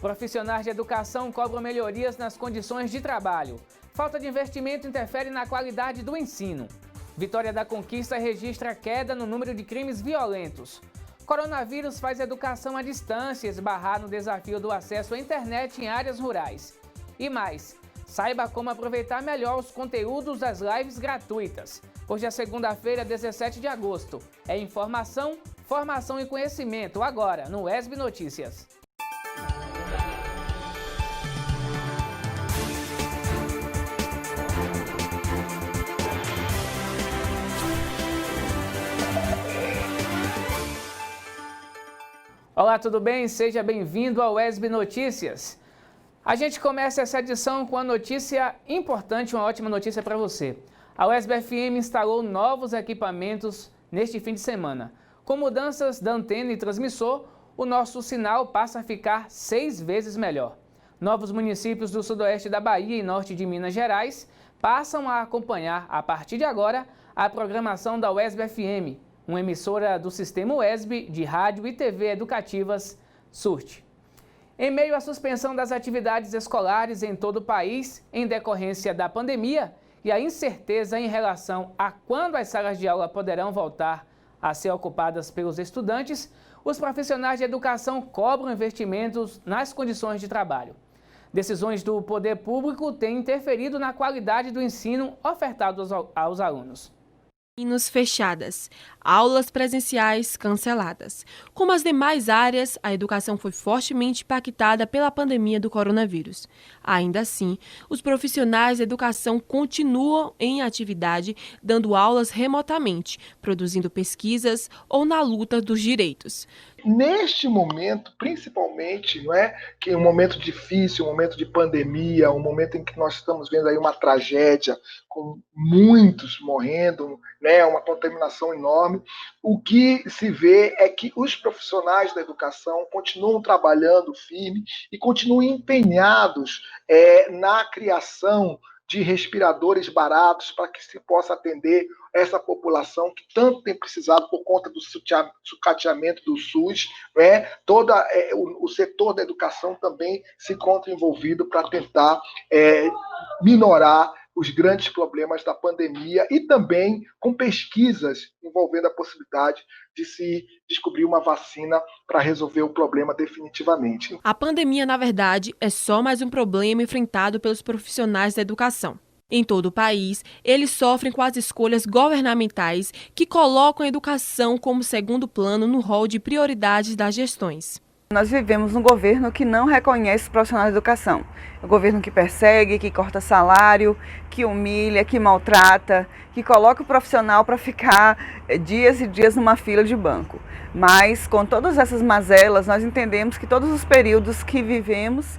Profissionais de educação cobram melhorias nas condições de trabalho. Falta de investimento interfere na qualidade do ensino. Vitória da Conquista registra queda no número de crimes violentos. Coronavírus faz educação à distância esbarrar no desafio do acesso à internet em áreas rurais. E mais, saiba como aproveitar melhor os conteúdos das lives gratuitas. Hoje é segunda-feira, 17 de agosto. É informação, formação e conhecimento agora no ESB Notícias. Olá, tudo bem? Seja bem-vindo ao ESB Notícias. A gente começa essa edição com uma notícia importante, uma ótima notícia para você. A UESB-FM instalou novos equipamentos neste fim de semana. Com mudanças da antena e transmissor, o nosso sinal passa a ficar 6 vezes melhor. Novos municípios do sudoeste da Bahia e norte de Minas Gerais passam a acompanhar, a partir de agora, a programação da UESB-FM, uma emissora do sistema UESB de rádio e TV educativas, SURT. Em meio à suspensão das atividades escolares em todo o país, em decorrência da pandemia e a incerteza em relação a quando as salas de aula poderão voltar a ser ocupadas pelos estudantes, os profissionais de educação cobram investimentos nas condições de trabalho. Decisões do poder público têm interferido na qualidade do ensino ofertado aos alunos. Fechadas, aulas presenciais canceladas. Como as demais áreas, a educação foi fortemente impactada pela pandemia do coronavírus. Ainda assim, os profissionais da educação continuam em atividade, dando aulas remotamente, produzindo pesquisas ou na luta dos direitos. Neste momento, principalmente, não é, que é um momento difícil, um momento de pandemia, um momento em que nós estamos vendo aí uma tragédia, com muitos morrendo, né, uma contaminação enorme, o que se vê é que os profissionais da educação continuam trabalhando firme e continuam empenhados na criação de respiradores baratos para que se possa atender essa população que tanto tem precisado por conta do sucateamento do SUS, né? O setor da educação também se encontra envolvido para tentar minorar os grandes problemas da pandemia e também com pesquisas envolvendo a possibilidade de se descobrir uma vacina para resolver o problema definitivamente. A pandemia, na verdade, é só mais um problema enfrentado pelos profissionais da educação. Em todo o país, eles sofrem com as escolhas governamentais que colocam a educação como segundo plano no rol de prioridades das gestões. Nós vivemos um governo que não reconhece os profissionais da educação. É um governo que persegue, que corta salário, que humilha, que maltrata, que coloca o profissional para ficar dias e dias numa fila de banco. Mas com todas essas mazelas, nós entendemos que todos os períodos que vivemos,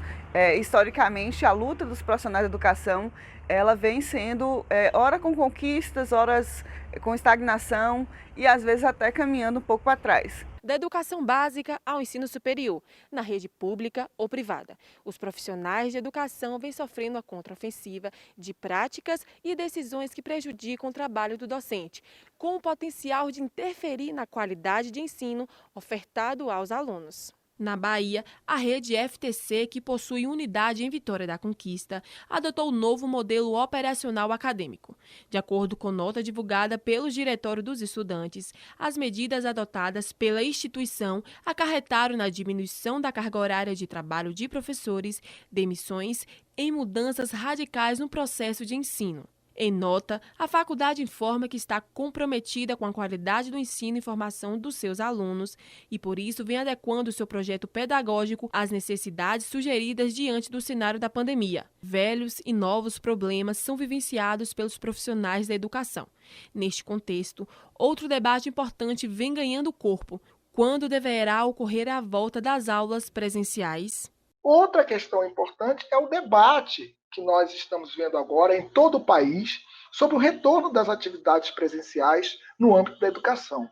historicamente, a luta dos profissionais da educação, ela vem sendo, ora com conquistas, horas com estagnação e às vezes até caminhando um pouco para trás. Da educação básica ao ensino superior, na rede pública ou privada, os profissionais de educação vêm sofrendo a contraofensiva de práticas e decisões que prejudicam o trabalho do docente, com o potencial de interferir na qualidade de ensino ofertado aos alunos. Na Bahia, a rede FTC, que possui unidade em Vitória da Conquista, adotou o novo modelo operacional acadêmico. De acordo com nota divulgada pelo Diretório dos Estudantes, as medidas adotadas pela instituição acarretaram na diminuição da carga horária de trabalho de professores, demissões e mudanças radicais no processo de ensino. Em nota, a faculdade informa que está comprometida com a qualidade do ensino e formação dos seus alunos e, por isso, vem adequando o seu projeto pedagógico às necessidades sugeridas diante do cenário da pandemia. Velhos e novos problemas são vivenciados pelos profissionais da educação. Neste contexto, outro debate importante vem ganhando corpo: quando deverá ocorrer a volta das aulas presenciais? Outra questão importante é o debate que nós estamos vendo agora em todo o país sobre o retorno das atividades presenciais no âmbito da educação.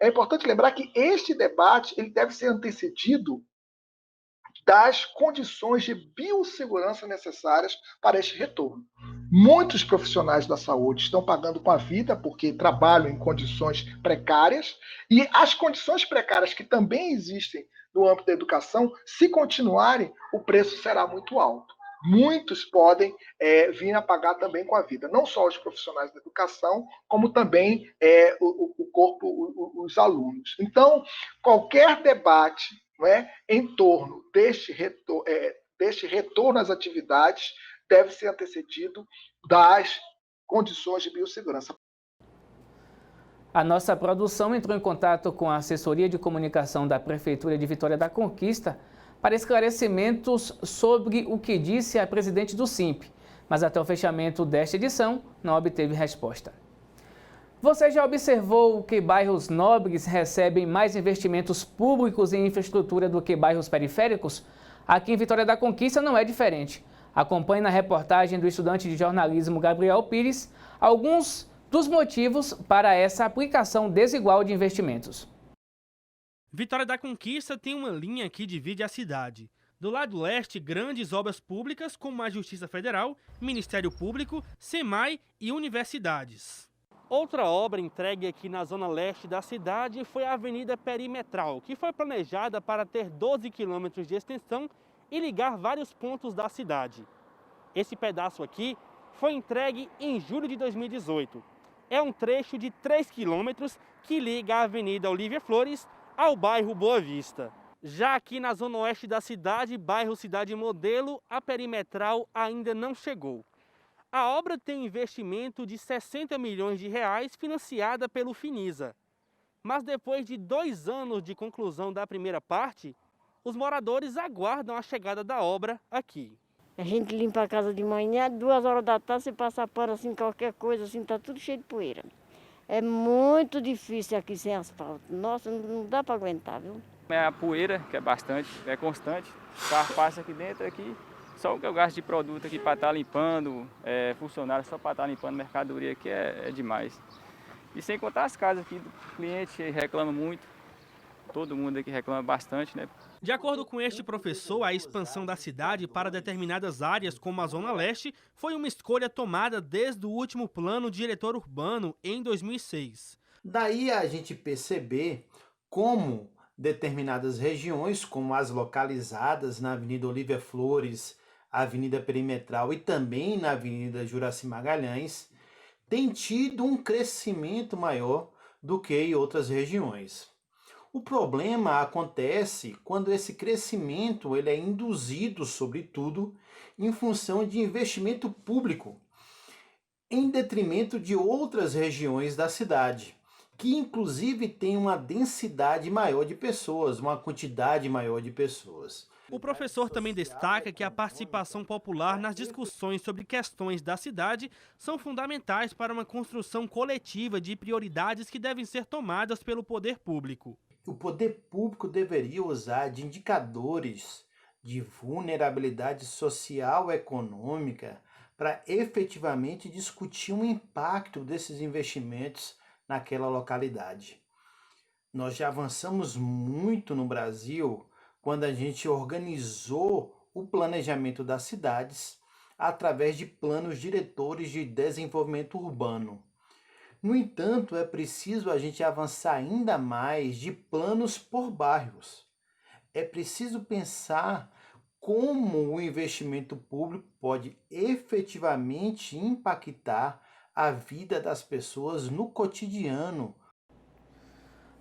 É importante lembrar que este debate ele deve ser antecedido das condições de biossegurança necessárias para este retorno. Muitos profissionais da saúde estão pagando com a vida porque trabalham em condições precárias, e as condições precárias que também existem no âmbito da educação, se continuarem, o preço será muito alto. Muitos podem vir a pagar também com a vida, não só os profissionais da educação, como também o corpo, os alunos. Então, qualquer debate, não é, em torno deste retorno às atividades deve ser antecedido das condições de biossegurança. A nossa produção entrou em contato com a assessoria de comunicação da Prefeitura de Vitória da Conquista para esclarecimentos sobre o que disse a presidente do SINP, mas até o fechamento desta edição não obteve resposta. Você já observou que bairros nobres recebem mais investimentos públicos em infraestrutura do que bairros periféricos? Aqui em Vitória da Conquista não é diferente. Acompanhe na reportagem do estudante de jornalismo Gabriel Pires alguns dos motivos para essa aplicação desigual de investimentos. Vitória da Conquista tem uma linha que divide a cidade. Do lado leste, grandes obras públicas como a Justiça Federal, Ministério Público, SEMAI e universidades. Outra obra entregue aqui na zona leste da cidade foi a Avenida Perimetral, que foi planejada para ter 12 quilômetros de extensão e ligar vários pontos da cidade. Esse pedaço aqui foi entregue em julho de 2018. É um trecho de 3 quilômetros que liga a Avenida Olívia Flores ao bairro Boa Vista. Já aqui na zona oeste da cidade, bairro Cidade Modelo, a perimetral ainda não chegou. A obra tem investimento de 60 milhões de reais financiada pelo Finisa. Mas depois de 2 anos de conclusão da primeira parte, os moradores aguardam a chegada da obra aqui. A gente limpa a casa de manhã, 2 horas da tarde, você passa pano assim, qualquer coisa assim, tá tudo cheio de poeira. É muito difícil aqui sem asfalto. Nossa, não dá para aguentar, viu? É a poeira, que é bastante, é constante. O carro passa aqui dentro, aqui, só o que eu gasto de produto aqui para estar limpando, funcionário só para estar limpando mercadoria aqui é demais. E sem contar as casas aqui do cliente, reclama muito. Todo mundo aqui reclama bastante, né? De acordo com este professor, a expansão da cidade para determinadas áreas, como a Zona Leste, foi uma escolha tomada desde o último plano diretor urbano em 2006. Daí a gente perceber como determinadas regiões, como as localizadas na Avenida Olívia Flores, Avenida Perimetral e também na Avenida Juraci Magalhães, têm tido um crescimento maior do que em outras regiões. O problema acontece quando esse crescimento ele é induzido, sobretudo, em função de investimento público, em detrimento de outras regiões da cidade, que inclusive tem uma densidade maior de pessoas, uma quantidade maior de pessoas. O professor também destaca que a participação popular nas discussões sobre questões da cidade são fundamentais para uma construção coletiva de prioridades que devem ser tomadas pelo poder público. O poder público deveria usar de indicadores de vulnerabilidade social e econômica para efetivamente discutir o impacto desses investimentos naquela localidade. Nós já avançamos muito no Brasil quando a gente organizou o planejamento das cidades através de planos diretores de desenvolvimento urbano. No entanto, é preciso a gente avançar ainda mais de planos por bairros. É preciso pensar como o investimento público pode efetivamente impactar a vida das pessoas no cotidiano.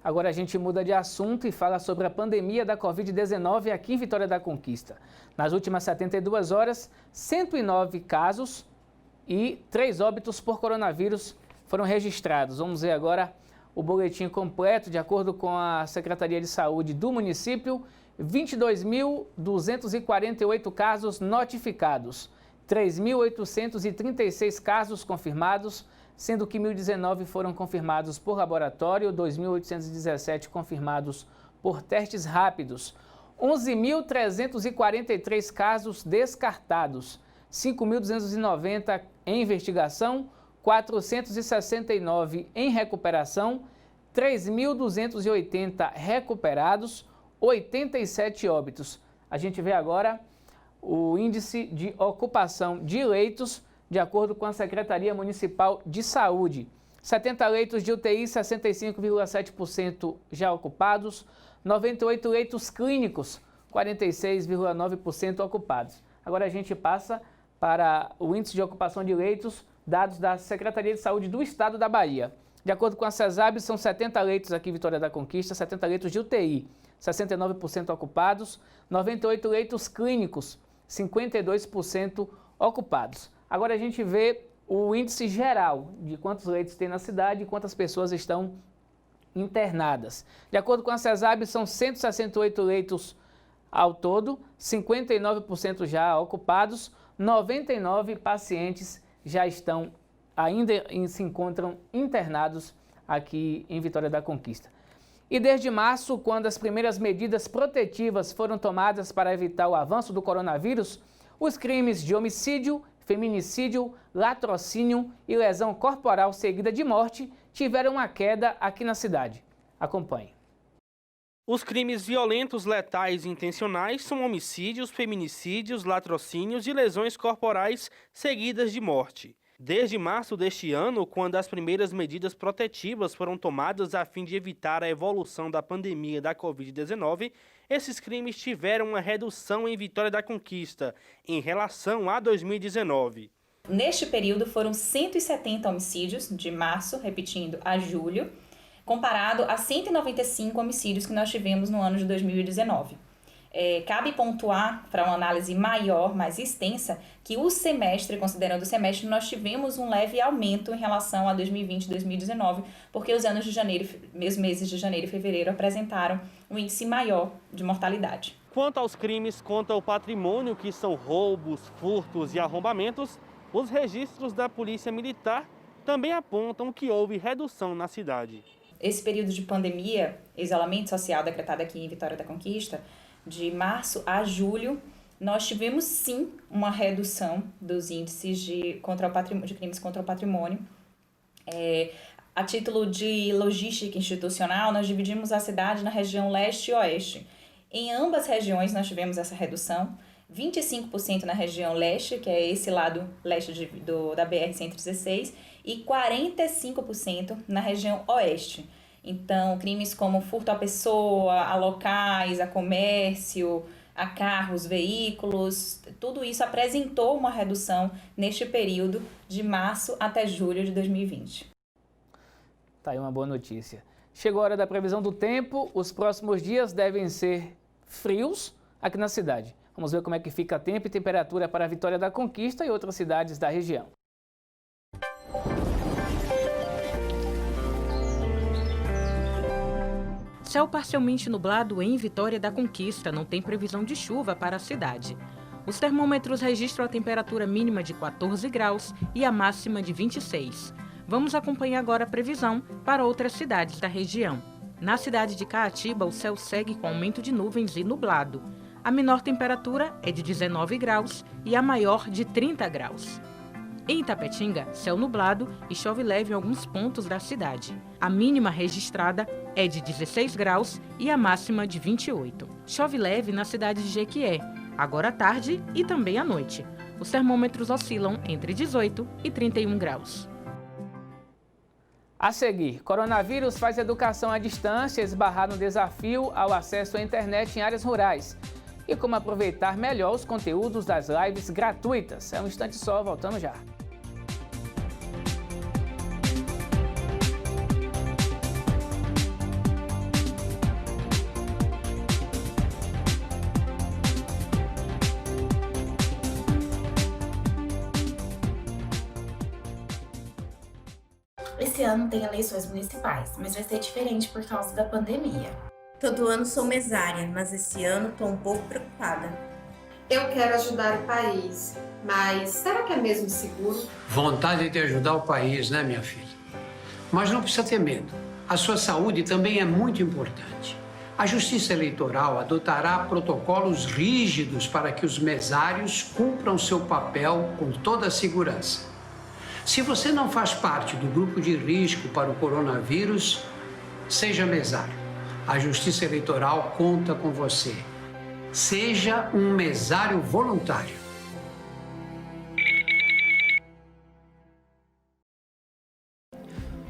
Agora a gente muda de assunto e fala sobre a pandemia da Covid-19 aqui em Vitória da Conquista. Nas últimas 72 horas, 109 casos e 3 óbitos por coronavírus foram registrados. Vamos ver agora o boletim completo. De acordo com a Secretaria de Saúde do município, 22.248 casos notificados, 3.836 casos confirmados, sendo que 1.019 foram confirmados por laboratório, 2.817 confirmados por testes rápidos, 11.343 casos descartados, 5.290 em investigação, 469 em recuperação, 3.280 recuperados, 87 óbitos. A gente vê agora o índice de ocupação de leitos de acordo com a Secretaria Municipal de Saúde. 70 leitos de UTI, 65,7% já ocupados. 98 leitos clínicos, 46,9% ocupados. Agora a gente passa para o índice de ocupação de leitos, dados da Secretaria de Saúde do Estado da Bahia. De acordo com a CESAB, são 70 leitos aqui em Vitória da Conquista, 70 leitos de UTI, 69% ocupados, 98 leitos clínicos, 52% ocupados. Agora a gente vê o índice geral de quantos leitos tem na cidade e quantas pessoas estão internadas. De acordo com a CESAB, são 168 leitos ao todo, 59% já ocupados, 99 pacientes já ainda se encontram internados aqui em Vitória da Conquista. E desde março, quando as primeiras medidas protetivas foram tomadas para evitar o avanço do coronavírus, os crimes de homicídio, feminicídio, latrocínio e lesão corporal seguida de morte tiveram uma queda aqui na cidade. Acompanhe. Os crimes violentos, letais e intencionais são homicídios, feminicídios, latrocínios e lesões corporais seguidas de morte. Desde março deste ano, quando as primeiras medidas protetivas foram tomadas a fim de evitar a evolução da pandemia da Covid-19, esses crimes tiveram uma redução em Vitória da Conquista, em relação a 2019. Neste período foram 170 homicídios, de março, repetindo, a julho, comparado a 195 homicídios que nós tivemos no ano de 2019. Cabe pontuar, para uma análise maior, mais extensa, que o semestre, considerando o semestre, nós tivemos um leve aumento em relação a 2020 e 2019, porque os meses de janeiro e fevereiro apresentaram um índice maior de mortalidade. Quanto aos crimes contra o patrimônio, que são roubos, furtos e arrombamentos, os registros da Polícia Militar também apontam que houve redução na cidade. Esse período de pandemia, isolamento social decretado aqui em Vitória da Conquista, de março a julho, nós tivemos sim uma redução dos índices de crimes contra o patrimônio. A título de logística institucional, nós dividimos a cidade na região leste e oeste. Em ambas regiões nós tivemos essa redução, 25% na região leste, que é esse lado leste da BR-116, e 45% na região oeste. Então, crimes como furto à pessoa, a locais, a comércio, a carros, veículos, tudo isso apresentou uma redução neste período de março até julho de 2020. Tá aí uma boa notícia. Chegou a hora da previsão do tempo. Os próximos dias devem ser frios aqui na cidade. Vamos ver como é que fica tempo e temperatura para a Vitória da Conquista e outras cidades da região. Céu parcialmente nublado em Vitória da Conquista, não tem previsão de chuva para a cidade. Os termômetros registram a temperatura mínima de 14 graus e a máxima de 26. Vamos acompanhar agora a previsão para outras cidades da região. Na cidade de Caatiba, o céu segue com aumento de nuvens e nublado. A menor temperatura é de 19 graus e a maior de 30 graus. Em Itapetinga, céu nublado e chove leve em alguns pontos da cidade. A mínima registrada é de 16 graus e a máxima de 28. Chove leve na cidade de Jequié, agora à tarde e também à noite. Os termômetros oscilam entre 18 e 31 graus. A seguir, coronavírus faz educação à distância esbarrar no desafio ao acesso à internet em áreas rurais. E como aproveitar melhor os conteúdos das lives gratuitas. É um instante só, voltamos já. Esse ano tem eleições municipais, mas vai ser diferente por causa da pandemia. Todo ano sou mesária, mas esse ano estou um pouco preocupada. Eu quero ajudar o país, mas será que é mesmo seguro? Vontade de ajudar o país, né, minha filha? Mas não precisa ter medo. A sua saúde também é muito importante. A Justiça Eleitoral adotará protocolos rígidos para que os mesários cumpram seu papel com toda a segurança. Se você não faz parte do grupo de risco para o coronavírus, seja mesário. A Justiça Eleitoral conta com você. Seja um mesário voluntário.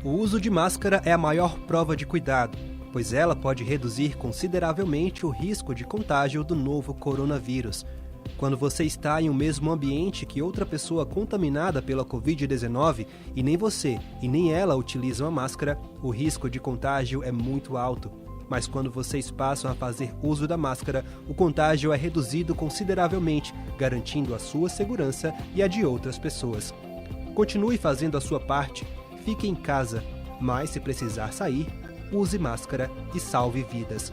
O uso de máscara é a maior prova de cuidado, pois ela pode reduzir consideravelmente o risco de contágio do novo coronavírus. Quando você está em um mesmo ambiente que outra pessoa contaminada pela Covid-19 e nem você e nem ela utilizam a máscara, o risco de contágio é muito alto. Mas quando vocês passam a fazer uso da máscara, o contágio é reduzido consideravelmente, garantindo a sua segurança e a de outras pessoas. Continue fazendo a sua parte, fique em casa, mas se precisar sair, use máscara e salve vidas.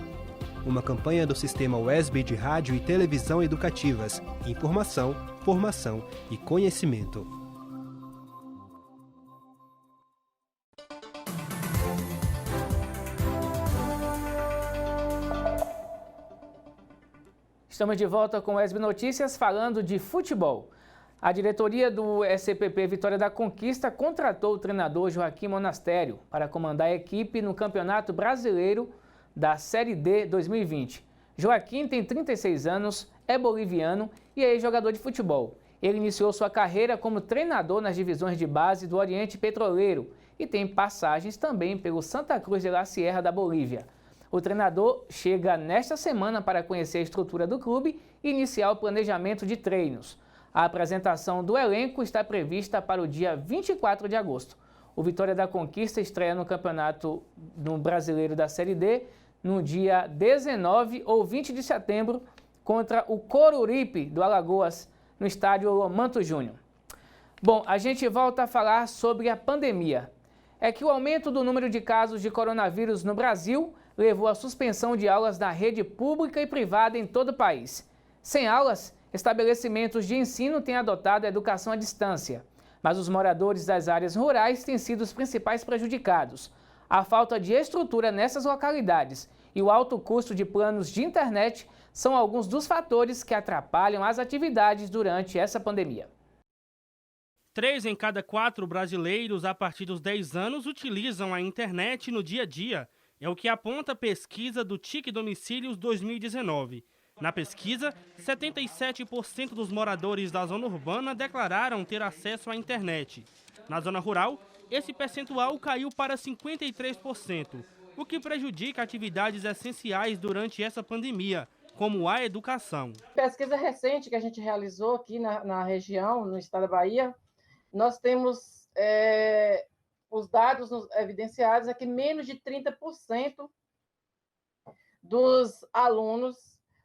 Uma campanha do Sistema WESB de Rádio e Televisão Educativas. Informação, formação e conhecimento. Estamos de volta com o WESB Notícias falando de futebol. A diretoria do SCPP Vitória da Conquista contratou o treinador Joaquim Monastério para comandar a equipe no Campeonato Brasileiro da Série D 2020. Joaquim tem 36 anos, é boliviano e é jogador de futebol. Ele iniciou sua carreira como treinador nas divisões de base do Oriente Petroleiro e tem passagens também pelo Santa Cruz de la Sierra da Bolívia. O treinador chega nesta semana para conhecer a estrutura do clube e iniciar o planejamento de treinos. A apresentação do elenco está prevista para o dia 24 de agosto. O Vitória da Conquista estreia no Campeonato Brasileiro da Série D no dia 19 ou 20 de setembro contra o Coruripe do Alagoas, no estádio Lomanto Júnior. Bom, a gente volta a falar sobre a pandemia. É que o aumento do número de casos de coronavírus no Brasil levou à suspensão de aulas na rede pública e privada em todo o país. Sem aulas, estabelecimentos de ensino têm adotado a educação à distância, mas os moradores das áreas rurais têm sido os principais prejudicados. A falta de estrutura nessas localidades e o alto custo de planos de internet são alguns dos fatores que atrapalham as atividades durante essa pandemia. 3 em cada 4 brasileiros a partir dos 10 anos utilizam a internet no dia a dia. É o que aponta a pesquisa do TIC Domicílios 2019. Na pesquisa, 77% dos moradores da zona urbana declararam ter acesso à internet. Na zona rural, esse percentual caiu para 53%, o que prejudica atividades essenciais durante essa pandemia, como a educação. Pesquisa recente que a gente realizou aqui na região, no estado da Bahia, nós temos os dados evidenciados é que menos de 30% dos alunos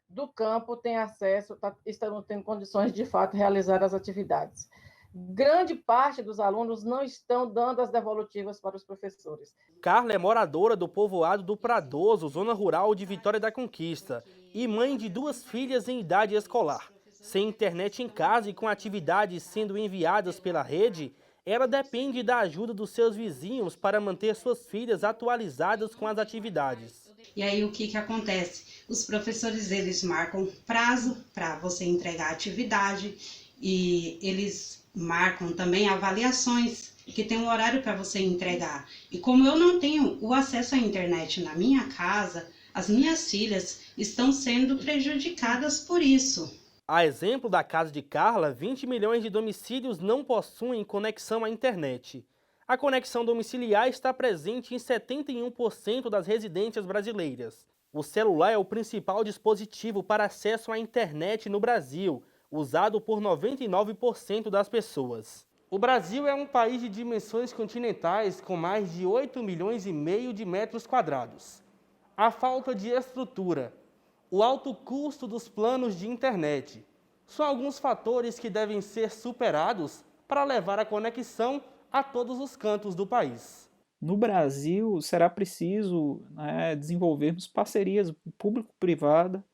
do campo têm acesso, estão tendo condições de fato realizar as atividades. Grande parte dos alunos não estão dando as devolutivas para os professores. Carla é moradora do povoado do Pradoso, zona rural de Vitória da Conquista, e mãe de 2 filhas em idade escolar. Sem internet em casa e com atividades sendo enviadas pela rede, ela depende da ajuda dos seus vizinhos para manter suas filhas atualizadas com as atividades. E aí o que acontece? Os professores eles marcam prazo para você entregar a atividade e eles marcam também avaliações que tem um horário para você entregar. E como eu não tenho o acesso à internet na minha casa, as minhas filhas estão sendo prejudicadas por isso. A exemplo da casa de Carla, 20 milhões de domicílios não possuem conexão à internet. A conexão domiciliar está presente em 71% das residências brasileiras. O celular é o principal dispositivo para acesso à internet no Brasil, usado por 99% das pessoas. O Brasil é um país de dimensões continentais com mais de 8,5 milhões de metros quadrados. A falta de estrutura, o alto custo dos planos de internet são alguns fatores que devem ser superados para levar a conexão a todos os cantos do país. No Brasil, será preciso desenvolvermos parcerias público-privada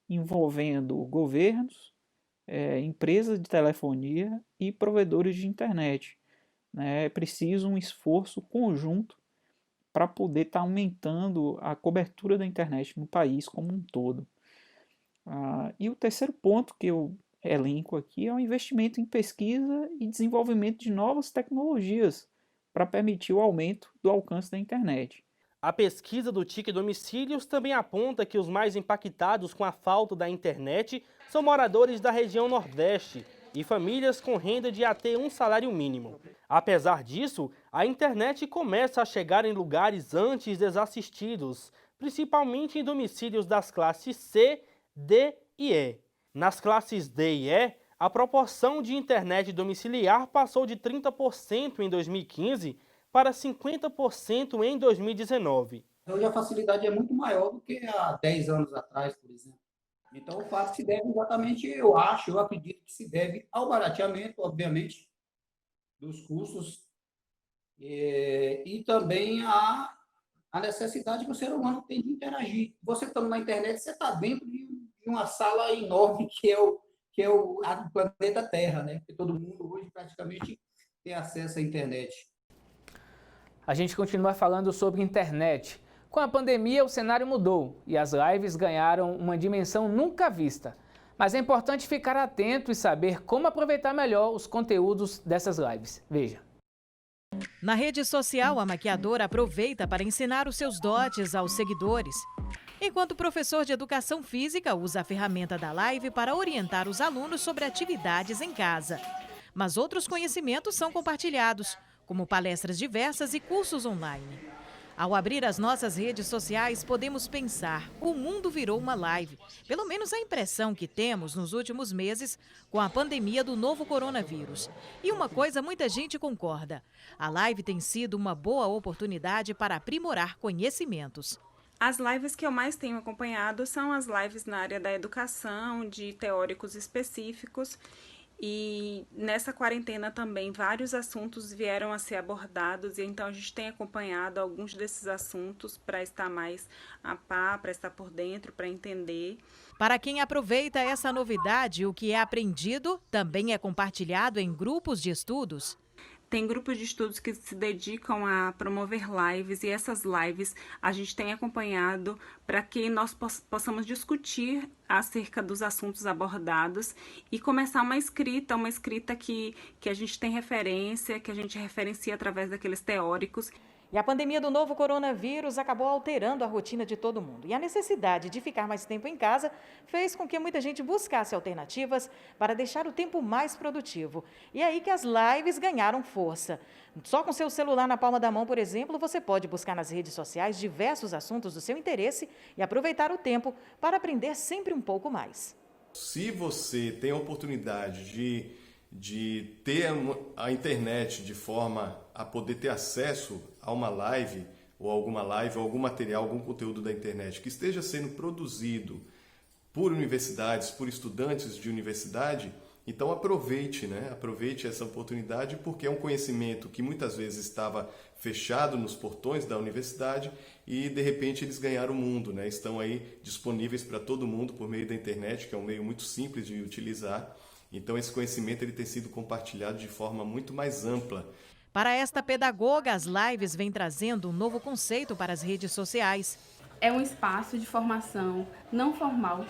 envolvendo governos, empresas de telefonia e provedores de internet. É preciso um esforço conjunto para poder estar aumentando a cobertura da internet no país como um todo. E o terceiro ponto que eu elenco aqui é o investimento em pesquisa e desenvolvimento de novas tecnologias para permitir o aumento do alcance da internet. A pesquisa do TIC Domicílios também aponta que os mais impactados com a falta da internet são moradores da região Nordeste, e famílias com renda de até um salário mínimo. Apesar disso, a internet começa a chegar em lugares antes desassistidos, principalmente em domicílios das classes C, D e E. Nas classes D e E, a proporção de internet domiciliar passou de 30% em 2015 para 50% em 2019. Hoje a facilidade é muito maior do que há 10 anos atrás, por exemplo. Então, o fato se deve exatamente, eu acredito que se deve ao barateamento, obviamente, dos custos e também a necessidade que o ser humano tem de interagir. Você estando na internet, você está dentro de uma sala enorme que é o planeta Terra, né? Porque todo mundo hoje praticamente tem acesso à internet. A gente continua falando sobre internet. Com a pandemia, o cenário mudou e as lives ganharam uma dimensão nunca vista. Mas é importante ficar atento e saber como aproveitar melhor os conteúdos dessas lives. Veja. Na rede social, a maquiadora aproveita para ensinar os seus dotes aos seguidores, enquanto o professor de educação física usa a ferramenta da live para orientar os alunos sobre atividades em casa. Mas outros conhecimentos são compartilhados, como palestras diversas e cursos online. Ao abrir as nossas redes sociais, podemos pensar, o mundo virou uma live. Pelo menos a impressão que temos nos últimos meses com a pandemia do novo coronavírus. E uma coisa muita gente concorda, a live tem sido uma boa oportunidade para aprimorar conhecimentos. As lives que eu mais tenho acompanhado são as lives na área da educação, de teóricos específicos. E nessa quarentena também vários assuntos vieram a ser abordados e então a gente tem acompanhado alguns desses assuntos para estar mais a par, para estar por dentro, para entender. Para quem aproveita essa novidade, o que é aprendido também é compartilhado em grupos de estudos. Tem grupos de estudos que se dedicam a promover lives e essas lives a gente tem acompanhado para que nós possamos discutir acerca dos assuntos abordados e começar uma escrita que a gente tem referência, que a gente referencia através daqueles teóricos. E a pandemia do novo coronavírus acabou alterando a rotina de todo mundo. E a necessidade de ficar mais tempo em casa fez com que muita gente buscasse alternativas para deixar o tempo mais produtivo. E é aí que as lives ganharam força. Só com seu celular na palma da mão, por exemplo, você pode buscar nas redes sociais diversos assuntos do seu interesse e aproveitar o tempo para aprender sempre um pouco mais. Se você tem a oportunidade de ter a internet de forma a poder ter acesso a uma live ou algum material, algum conteúdo da internet que esteja sendo produzido por universidades, por estudantes de universidade, então aproveite, né? Aproveite essa oportunidade porque é um conhecimento que muitas vezes estava fechado nos portões da universidade e de repente eles ganharam o mundo, né? Estão aí disponíveis para todo mundo por meio da internet, que é um meio muito simples de utilizar. Então esse conhecimento ele tem sido compartilhado de forma muito mais ampla. Para esta pedagoga, as lives vêm trazendo um novo conceito para as redes sociais. É um espaço de formação não formal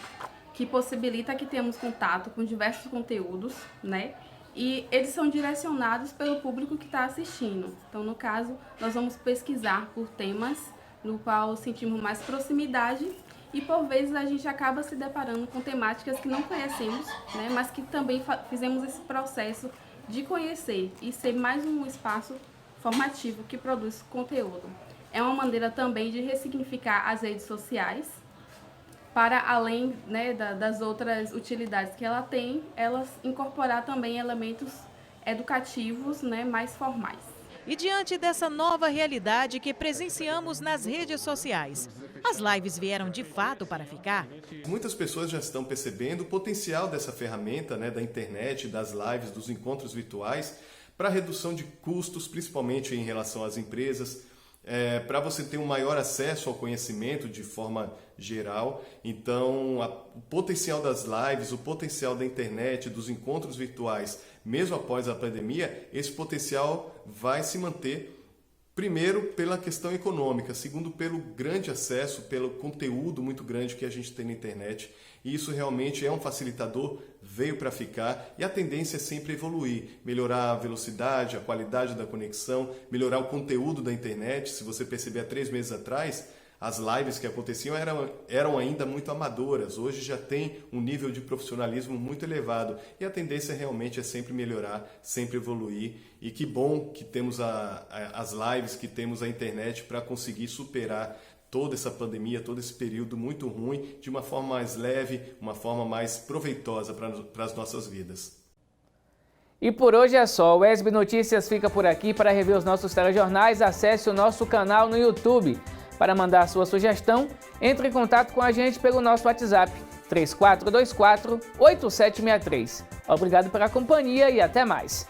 que possibilita que tenhamos contato com diversos conteúdos, né? E eles são direcionados pelo público que está assistindo. Então, no caso, nós vamos pesquisar por temas no qual sentimos mais proximidade e, por vezes, a gente acaba se deparando com temáticas que não conhecemos, né? Mas que também fizemos esse processo de conhecer e ser mais um espaço formativo que produz conteúdo. É uma maneira também de ressignificar as redes sociais para, além, né, das outras utilidades que ela tem, elas incorporar também elementos educativos, né, mais formais. E diante dessa nova realidade que presenciamos nas redes sociais, as lives vieram de fato para ficar? Muitas pessoas já estão percebendo o potencial dessa ferramenta, né, da internet, das lives, dos encontros virtuais, para redução de custos, principalmente em relação às empresas, para você ter um maior acesso ao conhecimento de forma geral. Então, o potencial das lives, o potencial da internet, dos encontros virtuais, mesmo após a pandemia, esse potencial vai se manter, primeiro, pela questão econômica, segundo, pelo grande acesso, pelo conteúdo muito grande que a gente tem na internet. E isso realmente é um facilitador, veio para ficar, e a tendência é sempre evoluir, melhorar a velocidade, a qualidade da conexão, melhorar o conteúdo da internet. Se você perceber, há 3 meses atrás, As lives que aconteciam eram ainda muito amadoras, hoje já tem um nível de profissionalismo muito elevado e a tendência realmente é sempre melhorar, sempre evoluir, e que bom que temos as lives, que temos a internet para conseguir superar toda essa pandemia, todo esse período muito ruim, de uma forma mais leve, uma forma mais proveitosa para as nossas vidas. E por hoje é só, o ESB Notícias fica por aqui. Para rever os nossos telejornais, acesse o nosso canal no YouTube. Para mandar sua sugestão, entre em contato com a gente pelo nosso WhatsApp 3424-8763. Obrigado pela companhia e até mais.